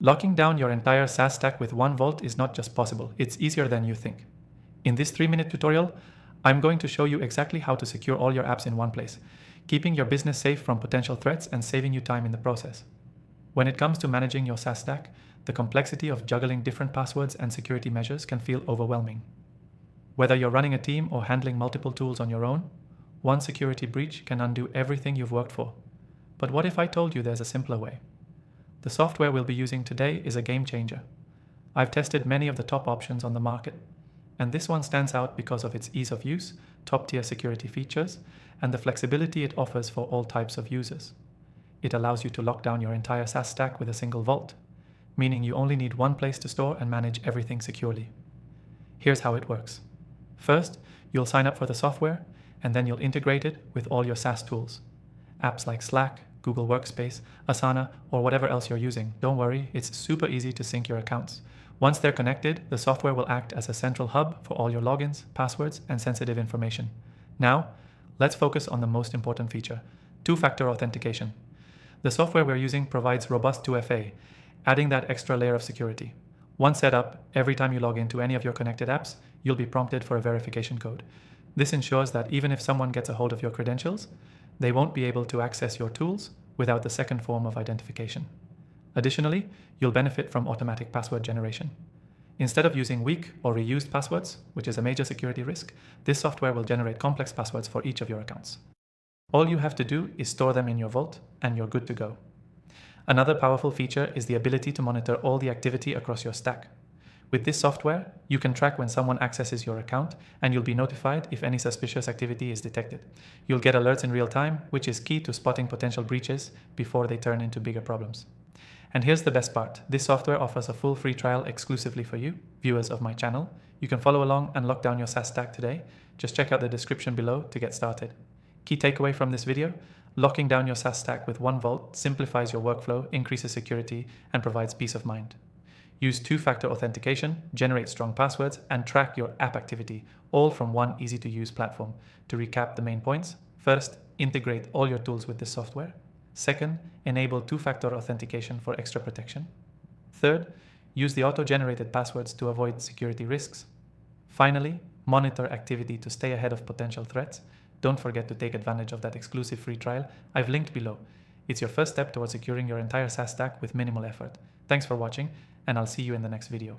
Locking down your entire SaaS stack with one vault is not just possible, it's easier than you think. In this 3-minute tutorial, I'm going to show you exactly how to secure all your apps in one place, keeping your business safe from potential threats and saving you time in the process. When it comes to managing your SaaS stack, the complexity of juggling different passwords and security measures can feel overwhelming. Whether you're running a team or handling multiple tools on your own, one security breach can undo everything you've worked for. But what if I told you there's a simpler way? The software we'll be using today is a game changer. I've tested many of the top options on the market, and this one stands out because of its ease of use, top-tier security features, and the flexibility it offers for all types of users. It allows you to lock down your entire SaaS stack with a single vault, meaning you only need one place to store and manage everything securely. Here's how it works. First, you'll sign up for the software, and then you'll integrate it with all your SaaS tools. Apps like Slack, Google Workspace, Asana, or whatever else you're using. Don't worry, it's super easy to sync your accounts. Once they're connected, the software will act as a central hub for all your logins, passwords, and sensitive information. Now, let's focus on the most important feature, two-factor authentication. The software we're using provides robust 2FA, adding that extra layer of security. Once set up, every time you log into any of your connected apps, you'll be prompted for a verification code. This ensures that even if someone gets a hold of your credentials, they won't be able to access your tools without the second form of identification. Additionally, you'll benefit from automatic password generation. Instead of using weak or reused passwords, which is a major security risk, this software will generate complex passwords for each of your accounts. All you have to do is store them in your vault, and you're good to go. Another powerful feature is the ability to monitor all the activity across your stack. With this software, you can track when someone accesses your account, and you'll be notified if any suspicious activity is detected. You'll get alerts in real time, which is key to spotting potential breaches before they turn into bigger problems. And here's the best part. This software offers a full free trial exclusively for you, viewers of my channel. You can follow along and lock down your SaaS stack today. Just check out the description below to get started. Key takeaway from this video: locking down your SaaS stack with one vault simplifies your workflow, increases security, and provides peace of mind. Use two-factor authentication, generate strong passwords, and track your app activity, all from one easy-to-use platform. To recap the main points: first, integrate all your tools with this software. Second, enable two-factor authentication for extra protection. Third, use the auto-generated passwords to avoid security risks. Finally, monitor activity to stay ahead of potential threats. Don't forget to take advantage of that exclusive free trial I've linked below. It's your first step towards securing your entire SaaS stack with minimal effort. Thanks for watching, and I'll see you in the next video.